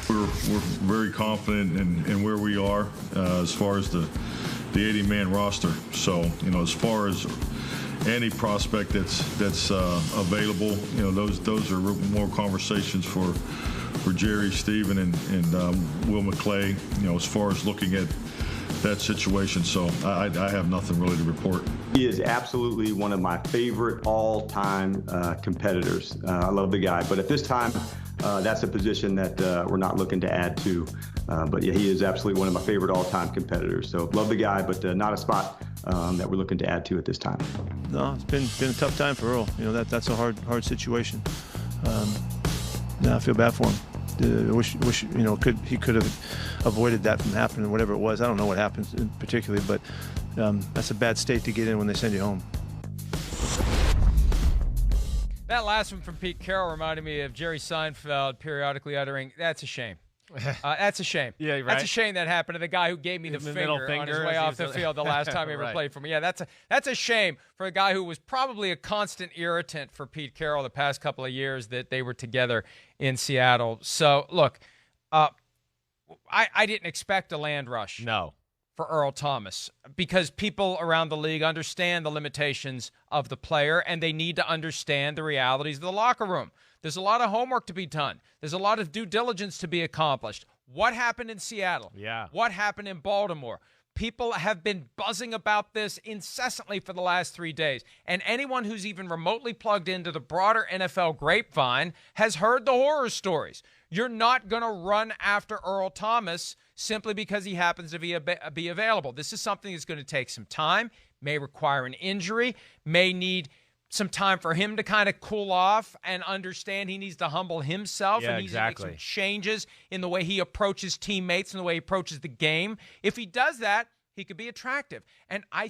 We're very confident in where we are as far as the 80-man roster. So, as far as any prospect that's available, those are more conversations for Jerry, Steven, and Will McClay, as far as looking at that situation. So I have nothing really to report. He is absolutely one of my favorite all-time competitors. I love the guy, but at this time, that's a position that we're not looking to add to. But yeah, he is absolutely one of my favorite all-time competitors. So love the guy, but not a spot that we're looking to add to at this time. No, it's been a tough time for Earl. That's a hard situation. I feel bad for him. I wish he could have avoided that from happening, whatever it was. I don't know what happens particularly, but that's a bad state to get in when they send you home. That last one from Pete Carroll reminded me of Jerry Seinfeld periodically uttering, "That's a shame." That's a shame. Yeah, right. That's a shame that happened to the guy who gave me the finger on his way off the field the last time he ever played for me. Yeah, that's a shame for a guy who was probably a constant irritant for Pete Carroll the past couple of years that they were together in Seattle. So, look, I didn't expect a land rush. No. For Earl Thomas, because people around the league understand the limitations of the player and they need to understand the realities of the locker room. There's a lot of homework to be done. There's a lot of due diligence to be accomplished. What happened in Seattle? Yeah. What happened in Baltimore? People have been buzzing about this incessantly for the last 3 days. And anyone who's even remotely plugged into the broader NFL grapevine has heard the horror stories. You're not going to run after Earl Thomas simply because he happens to be available. This is something that's going to take some time, may require an injury, may need some time for him to kind of cool off and understand he needs to humble himself and needs to make some changes in the way he approaches teammates and the way he approaches the game. If he does that, he could be attractive. And I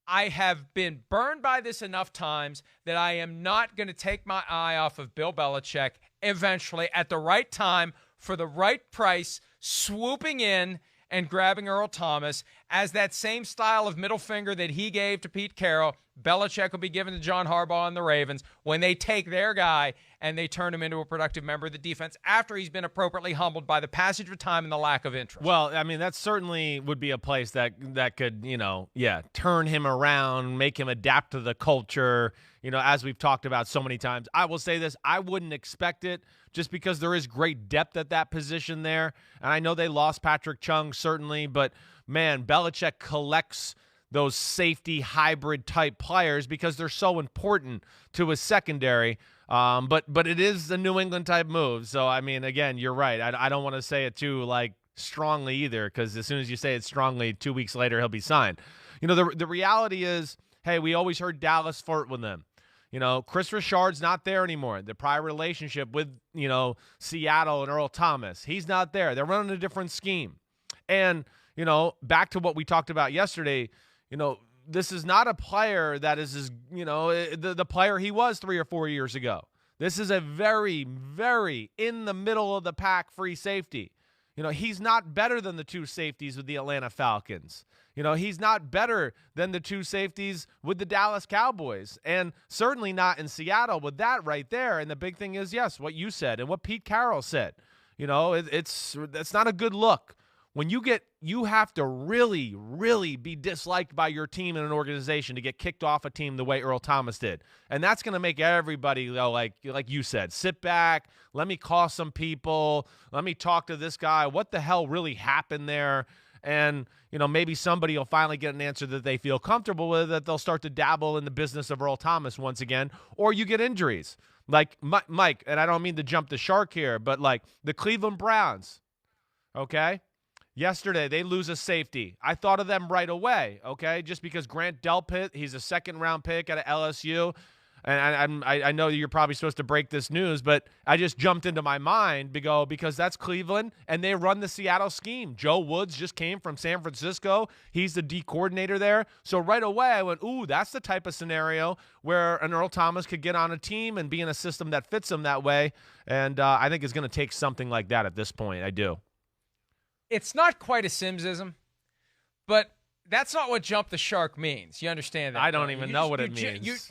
have been burned by this enough times that I am not going to take my eye off of Bill Belichick eventually at the right time for the right price, swooping in and grabbing Earl Thomas as that same style of middle finger that he gave to Pete Carroll, Belichick will be given to John Harbaugh and the Ravens when they take their guy and they turn him into a productive member of the defense after he's been appropriately humbled by the passage of time and the lack of interest. Well, I mean, that certainly would be a place that could, turn him around, make him adapt to the culture, as we've talked about so many times. I will say this, I wouldn't expect it just because there is great depth at that position there. And I know they lost Patrick Chung, certainly, but, man, Belichick collects those safety hybrid type players because they're so important to his secondary. But it is a New England type move. So, I mean, again, you're right. I don't want to say it too, strongly either, because as soon as you say it strongly, 2 weeks later, he'll be signed. The reality is, hey, we always heard Dallas flirt with them. Chris Richard's not there anymore. The prior relationship with, Seattle and Earl Thomas, he's not there. They're running a different scheme. And, back to what we talked about yesterday, this is not a player that is, the player he was 3 or 4 years ago. This is a very, very in the middle of the pack free safety. He's not better than the two safeties with the Atlanta Falcons. He's not better than the two safeties with the Dallas Cowboys, and certainly not in Seattle with that right there. And the big thing is, yes, what you said and what Pete Carroll said. It's not a good look. When you have to really, really be disliked by your team and an organization to get kicked off a team the way Earl Thomas did. And that's going to make everybody, like you said, sit back, let me call some people, let me talk to this guy. What the hell really happened there? And, maybe somebody will finally get an answer that they feel comfortable with, that they'll start to dabble in the business of Earl Thomas once again, or you get injuries. Like Mike, and I don't mean to jump the shark here, but like the Cleveland Browns, okay? Yesterday, they lose a safety. I thought of them right away, okay? Just because Grant Delpit, he's a second-round pick out of LSU. And I know you're probably supposed to break this news, but I just jumped into my mind because that's Cleveland, and they run the Seattle scheme. Joe Woods just came from San Francisco. He's the D coordinator there. So right away, I went, ooh, that's the type of scenario where an Earl Thomas could get on a team and be in a system that fits him that way. And I think it's going to take something like that at this point. I do. It's not quite a Simsism, but that's not what jump the shark means. You understand that? I don't even know what it means.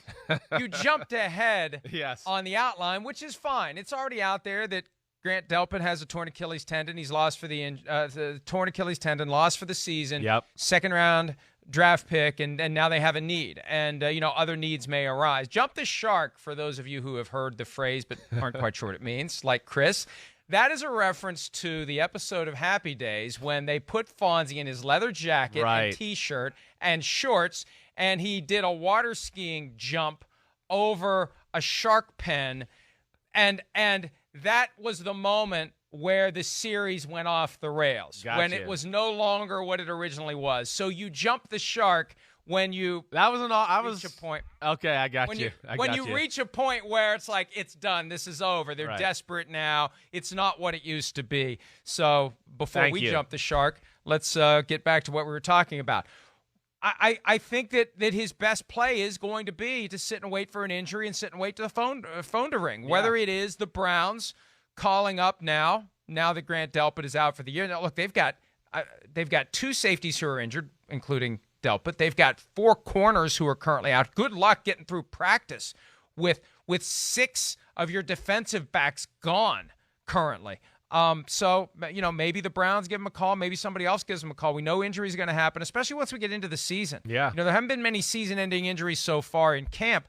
You jumped ahead yes. on the outline, which is fine. It's already out there that Grant Delpit has a torn Achilles tendon. He's lost for the torn Achilles tendon, lost for the season. Yep. Second round draft pick, and now they have a need. And, other needs may arise. Jump the shark, for those of you who have heard the phrase but aren't quite sure what it means, like Chris. That is a reference to the episode of Happy Days when they put Fonzie in his leather jacket and T-shirt and shorts, and he did a water skiing jump over a shark pen, and that was the moment where the series went off the rails, when it was no longer what it originally was. So you jump the shark when you reach a point. Okay, I got you. When you reach a point where it's like, it's done, this is over. They're desperate now. It's not what it used to be. So before we jump the shark, let's get back to what we were talking about. I think that his best play is going to be to sit and wait for an injury and sit and wait to the phone to ring. Whether it is the Browns calling up now that Grant Delpit is out for the year. Now, look, they've got 2 safeties who are injured, including Delpit. They've got 4 corners who are currently out. Good luck getting through practice with 6 of your defensive backs gone currently. So, maybe the Browns give him a call. Maybe somebody else gives him a call. We know injuries are going to happen, especially once we get into the season. Yeah. There haven't been many season-ending injuries so far in camp,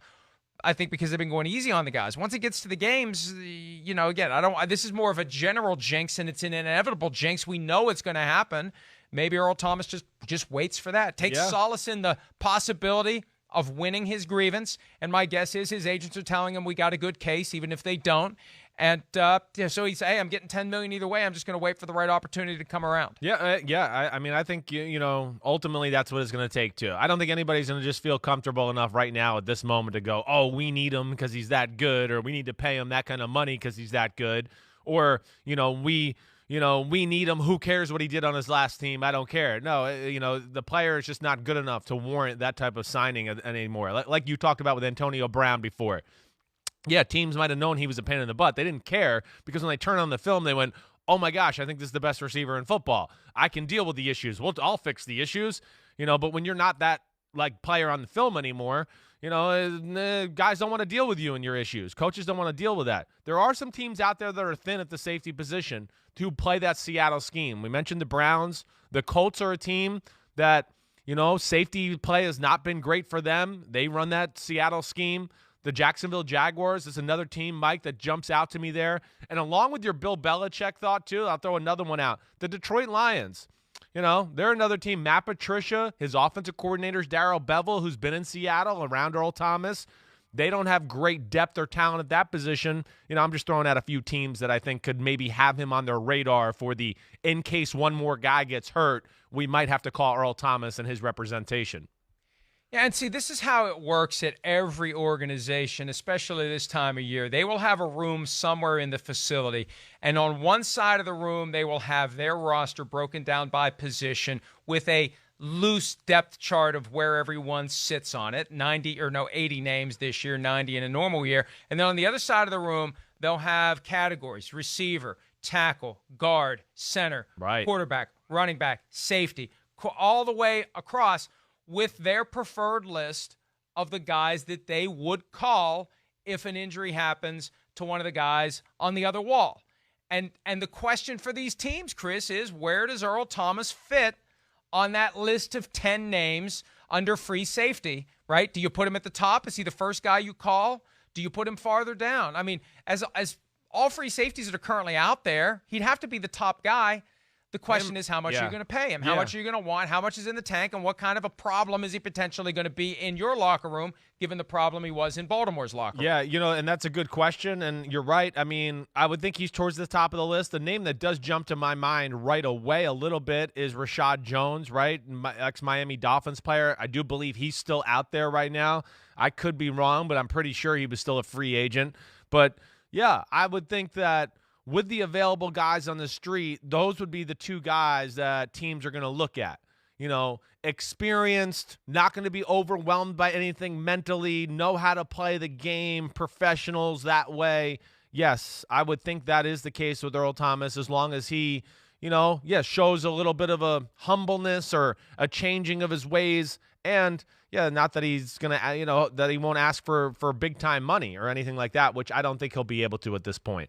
I think, because they've been going easy on the guys. Once it gets to the games, again, this is more of a general jinx, and it's an inevitable jinx. We know it's going to happen. Maybe Earl Thomas just waits for that. Takes solace in the possibility of winning his grievance, and my guess is his agents are telling him we got a good case, even if they don't. And so he's, hey, I'm getting $10 million either way. I'm just going to wait for the right opportunity to come around. I mean, I think ultimately that's what it's going to take too. I don't think anybody's going to just feel comfortable enough right now at this moment to go, oh, we need him because he's that good, or we need to pay him that kind of money because he's that good, or we need him. Who cares what he did on his last team? I don't care. No, the player is just not good enough to warrant that type of signing anymore. Like you talked about with Antonio Brown before. Yeah, teams might have known he was a pain in the butt. They didn't care because when they turned on the film, they went, oh, my gosh, I think this is the best receiver in football. I can deal with the issues. I'll fix the issues. But when you're not that player on the film anymore, guys don't want to deal with you and your issues. Coaches don't want to deal with that. There are some teams out there that are thin at the safety position to play that Seattle scheme. We mentioned the Browns. The Colts are a team that, safety play has not been great for them. They run that Seattle scheme. The Jacksonville Jaguars is another team, Mike, that jumps out to me there. And along with your Bill Belichick thought, too, I'll throw another one out. The Detroit Lions. They're another team. Matt Patricia, his offensive coordinator's Darrell Bevell, who's been in Seattle around Earl Thomas. They don't have great depth or talent at that position. I'm just throwing out a few teams that I think could maybe have him on their radar for the in case one more guy gets hurt, we might have to call Earl Thomas and his representation. Yeah, and see, this is how it works at every organization, especially this time of year. They will have a room somewhere in the facility, and on one side of the room, they will have their roster broken down by position with a loose depth chart of where everyone sits on it, 80 names this year, 90 in a normal year. And then on the other side of the room, they'll have categories: receiver, tackle, guard, center, quarterback, running back, safety, all the way across, with their preferred list of the guys that they would call if an injury happens to one of the guys on the other wall. And the question for these teams, Chris, is where does Earl Thomas fit on that list of 10 names under free safety, right? Do you put him at the top? Is he the first guy you call? Do you put him farther down? I mean, as all free safeties that are currently out there, he'd have to be the top guy. The question is, how much are you going to pay him? How much are you going to want? How much is in the tank? And what kind of a problem is he potentially going to be in your locker room, given the problem he was in Baltimore's locker room? Yeah, and that's a good question, and you're right. I mean, I would think he's towards the top of the list. The name that does jump to my mind right away a little bit is Rashad Jones, right? Ex-Miami Dolphins player. I do believe he's still out there right now. I could be wrong, but I'm pretty sure he was still a free agent. But, yeah, I would think that with the available guys on the street, those would be the 2 guys that teams are going to look at. Experienced, not going to be overwhelmed by anything mentally, know how to play the game, professionals that way. Yes, I would think that is the case with Earl Thomas, as long as he, shows a little bit of a humbleness or a changing of his ways. And, not that he's going to, that he won't ask for big-time money or anything like that, which I don't think he'll be able to at this point.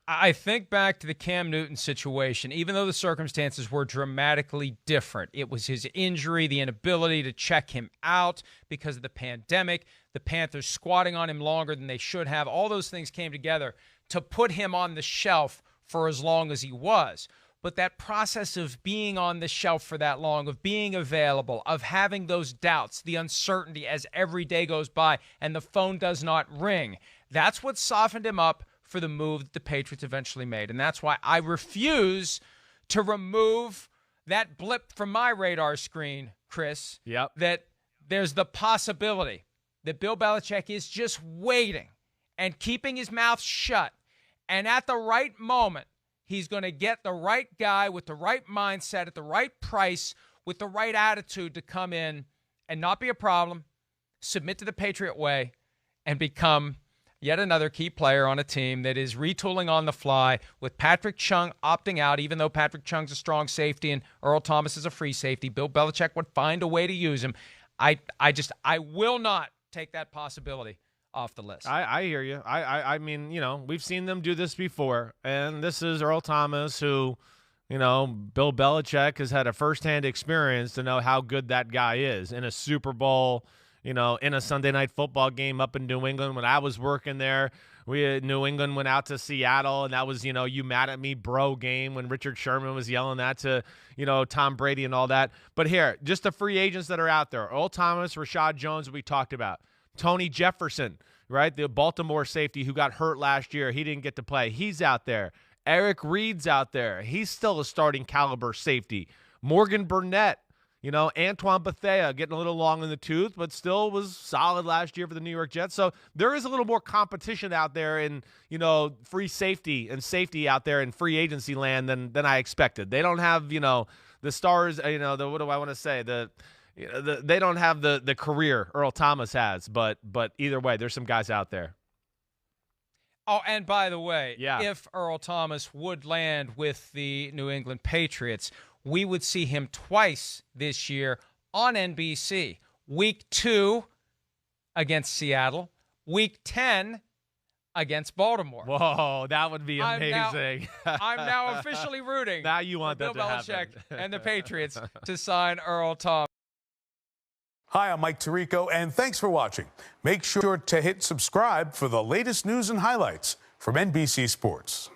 I think back to the Cam Newton situation, even though the circumstances were dramatically different. It was his injury, the inability to check him out because of the pandemic, the Panthers squatting on him longer than they should have. All those things came together to put him on the shelf for as long as he was. But that process of being on the shelf for that long, of being available, of having those doubts, the uncertainty as every day goes by and the phone does not ring, that's what softened him up for the move that the Patriots eventually made. And that's why I refuse to remove that blip from my radar screen, Chris, that there's the possibility that Bill Belichick is just waiting and keeping his mouth shut. And at the right moment, he's going to get the right guy with the right mindset at the right price with the right attitude to come in and not be a problem, submit to the Patriot way, and become yet another key player on a team that is retooling on the fly with Patrick Chung opting out, even though Patrick Chung's a strong safety and Earl Thomas is a free safety. Bill Belichick would find a way to use him. I will not take that possibility off the list. I hear you. I mean, you know, we've seen them do this before, and this is Earl Thomas, who, you know, Bill Belichick has had a firsthand experience to know how good that guy is in a Super Bowl, you know, in a Sunday night football game up in New England. When I was working there, New England went out to Seattle, and that was, you know, you mad at me, bro game when Richard Sherman was yelling that to, you know, Tom Brady and all that. But here, just the free agents that are out there: Earl Thomas, Rashad Jones, we talked about. Tony Jefferson, right? The Baltimore safety who got hurt last year. He didn't get to play. He's out there. Eric Reed's out there. He's still a starting caliber safety. Morgan Burnett, you know, Antoine Bethea getting a little long in the tooth, but still was solid last year for the New York Jets. So there is a little more competition out there in, you know, free safety and safety out there in free agency land than I expected. They don't have, you know, the stars, you know, what do I want to say? They don't have the career Earl Thomas has, but either way, there's some guys out there. Oh, and by the way, if Earl Thomas would land with the New England Patriots, we would see him twice this year on NBC. Week 2 against Seattle, Week 10 against Baltimore. Whoa, that would be amazing. I'm now officially rooting now you want for that Bill to Belichick happen. and the Patriots to sign Earl Thomas. Hi, I'm Mike Tirico, and thanks for watching. Make sure to hit subscribe for the latest news and highlights from NBC Sports.